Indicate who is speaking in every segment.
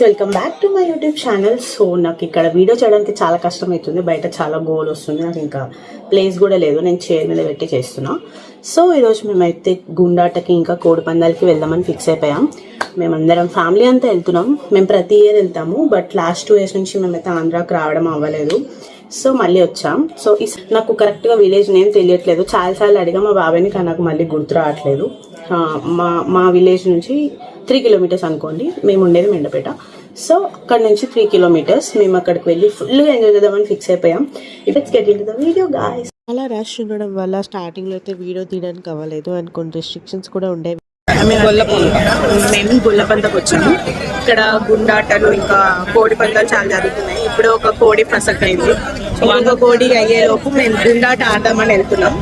Speaker 1: Welcome back to my YouTube channel. So నాకు ఇక్కడ video చేయడానికి చాలా కష్టం అవుతుంది, బయట చాలా గోల్ వస్తుంది, నాకు ఇంకా ప్లేస్ కూడా లేదు, నేను చైర్ మీద పెట్టి చేస్తున్నా. సో ఈరోజు మేమైతే గుండాటకి ఇంకా కోడి పందాలకి వెళ్దామని ఫిక్స్ అయిపోయాం. మేమందరం ఫ్యామిలీ అంతా వెళ్తున్నాం. మేము ప్రతి ఇయర్ వెళ్తాము, బట్ లాస్ట్ 2 years నుంచి మేమైతే ఆంధ్రాకి రావడం అవ్వలేదు. సో మళ్ళీ వచ్చాం. సో నాకు కరెక్ట్గా విలేజ్ నేమ్ తెలియట్లేదు, చాలాసార్లు అడిగా మా బాబాయ్ని, కానీ నాకు మళ్ళీ గుర్తు రావట్లేదు. మా విలేజ్ నుంచి 3 kilometers అనుకోండి, మేము ఉండేది మెండపేట. సో అక్కడ నుంచి 3 kilometers మేము అక్కడికి వెళ్ళి ఫుల్గా ఎంజాయ్ చేద్దామని ఫిక్స్ అయిపోయాం. Let's get into the video guys.
Speaker 2: అలా రష్ ఉండడం వల్ల స్టార్టింగ్లో అయితే వీడియో తీయడానికి అవ్వలేదు అండ్ కొన్ని రెస్ట్రిక్షన్స్ కూడా ఉండేవి.
Speaker 1: మేము గొల్లపంతకు వచ్చాము. ఇక్కడ గుండాటలు ఇంకా కోడి పందాలు చాలా జరుగుతున్నాయి. ఇప్పుడు ఒక కోడి ప్రసక్తి అయింది, ఒక కోడి అయ్యేలోపు మేము గుండాట ఆడదామని వెళ్తున్నాం.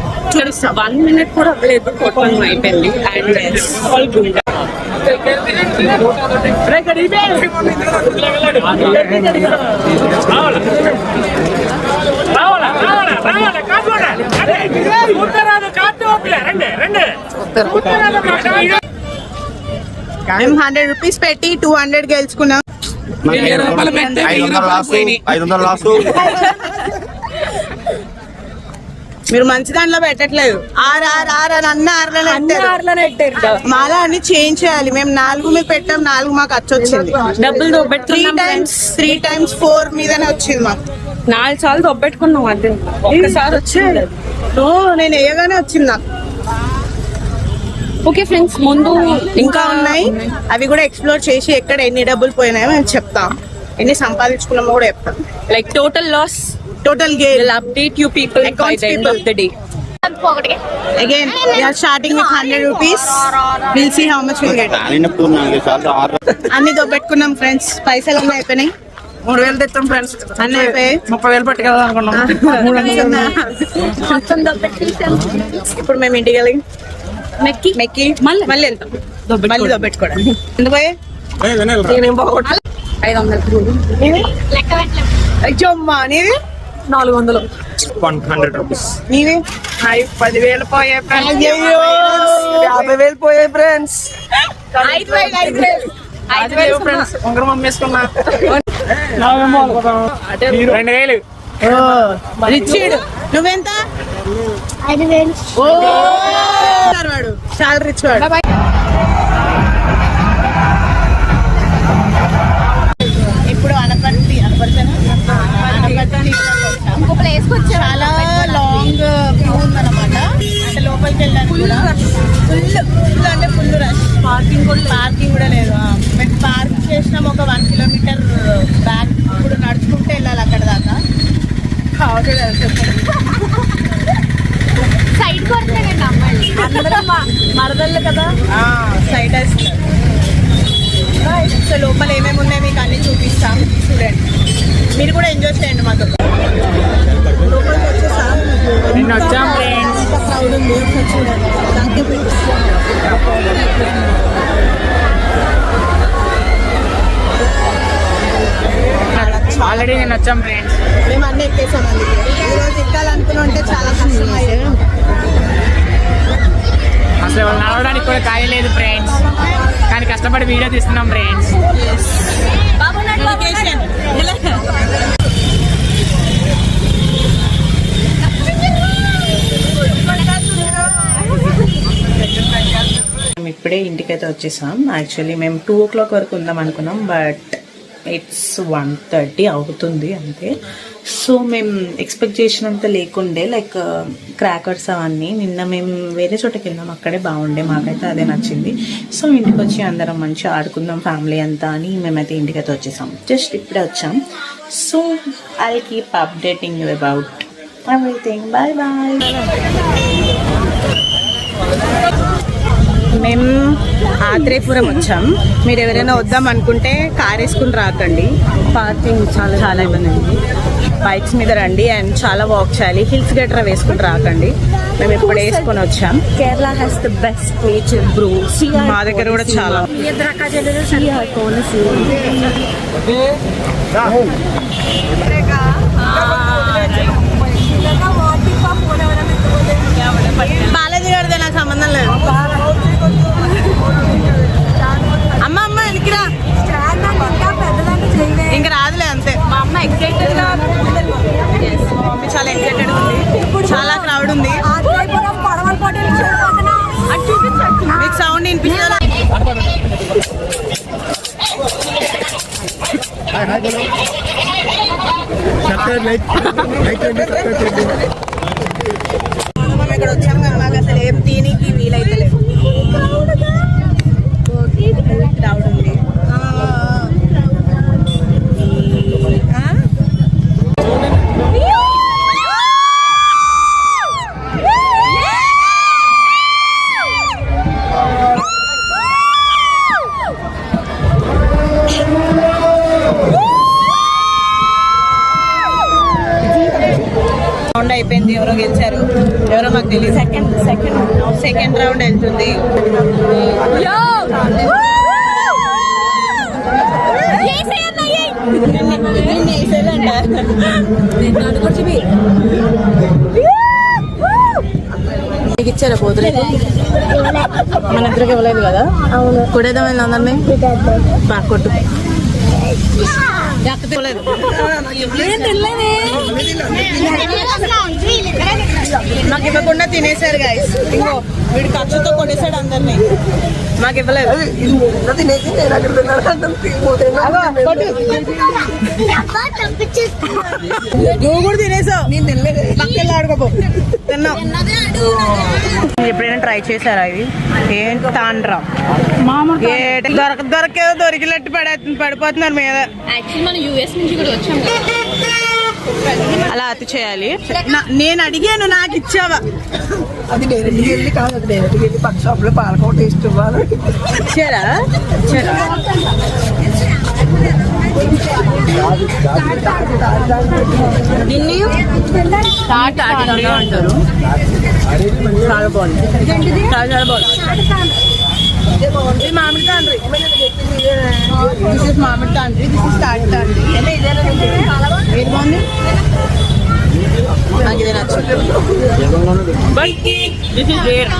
Speaker 1: 1 minute కూడా అవ్వలేదు, కొట్టడం అయిపోయింది. అండ్ గుండా మేము 100 rupees పెట్టి 200 గెలుచుకున్నాం. మీరు మంచి దాంట్లో పెట్టట్లేదు. మాలా అన్ని చేంజ్ చేయాలి. మేము 4 మీకు పెట్టాం, 4 మాకు వచ్చింది. డబ్బులు 3 times 4 మీదనే వచ్చింది మాకు. 4 సార్లు దొబ్బెట్టుకున్నాం, అదే ఒక్కసారి వచ్చింది. నేను వేయగానే వచ్చింది నాకు. ఓకే ఫ్రెండ్స్, ముందు ఇంకా ఉన్నాయి, అవి కూడా ఎక్స్ప్లోర్ చేసి ఎక్కడ ఎన్ని డబ్బులు పోయినాయో మేము చెప్తాం, ఎన్ని సంపాదించుకున్నామో కూడా చెప్తాం. Like total loss, total gain. We'll update you people by the end of the day. Again, we are starting with 100 rupees. We'll see how much we'll get. అన్ని దొబ్బెట్టుకున్నాం ఫ్రెండ్స్, పైసలు అన్నీ అయిపోయినాయి. 3000 తెచ్చాం ఫ్రెండ్స్, అన్నీ అయిపోయాయి. 30,000 పట్టుకెళ్దాం అనుకున్నాం. ఇప్పుడు మేము ఇంటికి వెళ్ళి మెక్కి మళ్ళీ వెళ్తాం, మళ్ళీ దొబ్బెట్టుకోవడం. ఎందుకు పోయి 500 అయ్యమ్మా, నీది 400.
Speaker 3: 100 rupees.
Speaker 1: నీవి 10,000 పోయాయి. 50,000 పోయాయి ఫ్రెండ్స్. 5,000 ఫ్రెండ్స్. ఉంగరం అమ్మేసుకున్నా. 2,000. రిచ్. నువ్వెంత? 5,000. వాడు చాలా రిచ్ వాడు. ఇప్పుడు అనపర్తి చాలా లాంగ్ వ్యూ ఉందన్నమాట. అంటే లోపలికి వెళ్ళడానికి కూడా ఫుల్ రష్. పార్కింగ్ కూడా లేదు. మేము పార్క్ చేసినాం ఒక 1 kilometer బ్యాక్. ఇప్పుడు నడుచుకుంటే వెళ్ళాలి అక్కడ దాకా. సైడ్ కొడతానండి అమ్మాయి, మరదళ్ళు కదా, సైడ్ వేస్తారు. సో లోపల ఏమేమి ఉన్నాయి మీకు అన్ని చూపిస్తాం, చూడండి. మీరు కూడా ఎంజాయ్ చేయండి మాతో. లోపలికి వచ్చేసాం. క్రౌడ్ ఉంది.
Speaker 3: ఆల్రెడీ నేను వచ్చాం ఫ్రెండ్స్.
Speaker 1: మేము అన్నీ ఎక్కేసాం. అందుకే ఈరోజు ఎక్కాలనుకుని ఉంటే చాలా కష్టం అయ్యేది.
Speaker 3: అసలు వాళ్ళు నడవడానికి కూడా కాయలేదు ఫ్రెండ్స్, కానీ కష్టపడి వీడియో తీస్తున్నాం ఫ్రెండ్స్.
Speaker 2: ఇప్పుడే ఇంటికైతే వచ్చేసాం. యాక్చువల్లీ మేము 2 o'clock వరకు ఉందాం అనుకున్నాం, బట్ ఇట్స్ 1:30 అవుతుంది అంతే. సో మేము ఎక్స్పెక్ట్ చేసినంత లేకుండే, లైక్ క్రాకర్స్ అవన్నీ. నిన్న మేము వేరే చోటకి వెళ్ళాం, అక్కడే బాగుండే, మాకైతే అదే నచ్చింది. సో ఇంటికి వచ్చి అందరం మంచిగా ఆడుకుందాం ఫ్యామిలీ అంతా అని మేమైతే ఇంటికైతే వచ్చేసాం. జస్ట్ ఇప్పుడే వచ్చాం. So I keep updating you about everything. Bye bye.
Speaker 1: మేము ఆత్రేయపురం వచ్చాం. మీరు ఎవరైనా వద్దాం అనుకుంటే కార్ వేసుకుని రాకండి, పార్కింగ్ చాలా ఇబ్బంది ఉంది. బైక్స్ మీద రండి అండ్ చాలా వాక్ చేయాలి. హిల్స్ గట్రా వేసుకుని రాకండి. మేము ఇప్పుడు వేసుకొని వచ్చాం.
Speaker 2: Kerala has the best nature bro.
Speaker 1: మా దగ్గర కూడా చాలా. బాలాజీ గారిదే నాకు సంబంధం లేదు. అమ్మ అమ్మ ఎనికిరా.
Speaker 2: మనం ఇక్కడ వచ్చాం కానీ మాకు అసలు ఏం తీనికి వీలైతలేదు. క్రౌడ్ ఉంది. రౌండ్ అయిపోయింది. ఎవరో గెలిచారు, ఎవరో మాకు తెలియదు. సెకండ్ రౌండ్ వెళ్తుంది. నీకు ఇచ్చారా పోతులు? మన ఇద్దరికి ఇవ్వలేదు కదా. కొడేద్దాం అందరినీ. కొట్టు. మాకు ఇవ్వకుండా తినేసారు గైస్. ఇంకో వీడి ఖర్చుతో కొట్టేశాడు అందరినీ. మాకు ఇవ్వలేదు. నువ్వు కూడా తినేసావు. నేను తినలేదు. పక్కన ఆడుకోపో. తిన్నావు. ఎప్పుడైనా ట్రై చేశారా ఇది? ఏంటి తాండ్రా దొరకేదో దొరికినట్టు పడిపోతున్నారు మీద. అలా అతి చేయాలి. నేను అడిగాను, నాకు ఇచ్చావా?
Speaker 4: అది డైరెక్ట్గా వెళ్ళి కాదు, అది డైరెక్ట్గా వెళ్ళి పక్క షాప్లో పాలకోవ టేస్ట్ ఇవ్వాలి.
Speaker 2: ఇచ్చారా? దీన్ని అంటారు. చాలా బాగుంది. చాలా బాగుంది. ఇది మామిడి తాండ్రి. దిస్ ఇస్ మామిడి తాండ్రి. దిస్ ఇస్ తాటి తాండ్రి. ఏది బాగుంది? నాకు ఇదే నచ్చింది. But this is rare.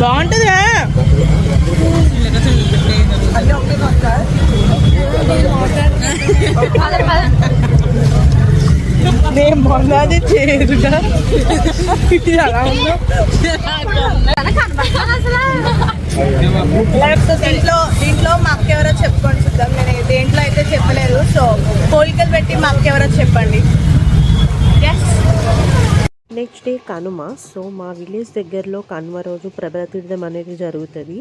Speaker 2: బాగుంటుంది. నేను మొన్నది చేరుగా అలా ఉందో. దీంట్లో మా అక్క ఎవరో చెప్పుకోండి చూద్దాం. నేను దేంట్లో అయితే చెప్పలేదు. సో పోలికలు పెట్టి మా అక్క ఎవరో చెప్పండి.
Speaker 5: Next day Kanuma. సో మా విలేజ్ దగ్గరలో కనుమ రోజు ప్రభల తీర్థం అనేది జరుగుతుంది.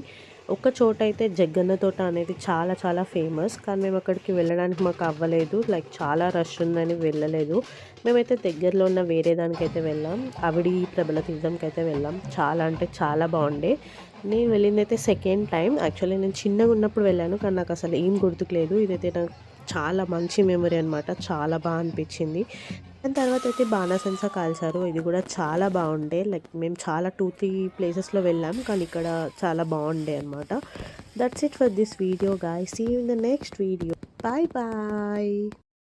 Speaker 5: ఒక చోట అయితే జగ్గన్న తోట అనేది చాలా చాలా ఫేమస్. కానీ మేము అక్కడికి వెళ్ళడానికి మాకు అవ్వలేదు. లైక్ చాలా రష్ ఉందని వెళ్ళలేదు. మేమైతే దగ్గరలో ఉన్న వేరే దానికైతే వెళ్ళాం. ఆవిడి ప్రభల తీర్థంకి అయితే వెళ్ళాం. చాలా అంటే చాలా బాగుండే. నేను వెళ్ళింది అయితే సెకండ్ టైం. యాక్చువల్లీ నేను చిన్నగా ఉన్నప్పుడు వెళ్ళాను, కానీ నాకు అసలు ఏం గుర్తుకులేదు. ఇదైతే నాకు చాలా మంచి మెమరీ అనమాట. చాలా బాగా అనిపించింది. దాని తర్వాత అయితే బాణాసంచా కాల్చారు. ఇది కూడా చాలా బాగుండే. లైక్ మేము చాలా 2-3 ప్లేసెస్లో వెళ్ళాం, కానీ ఇక్కడ చాలా బాగుండే అనమాట. That's it for this video guys. See you in the next video. Bye bye.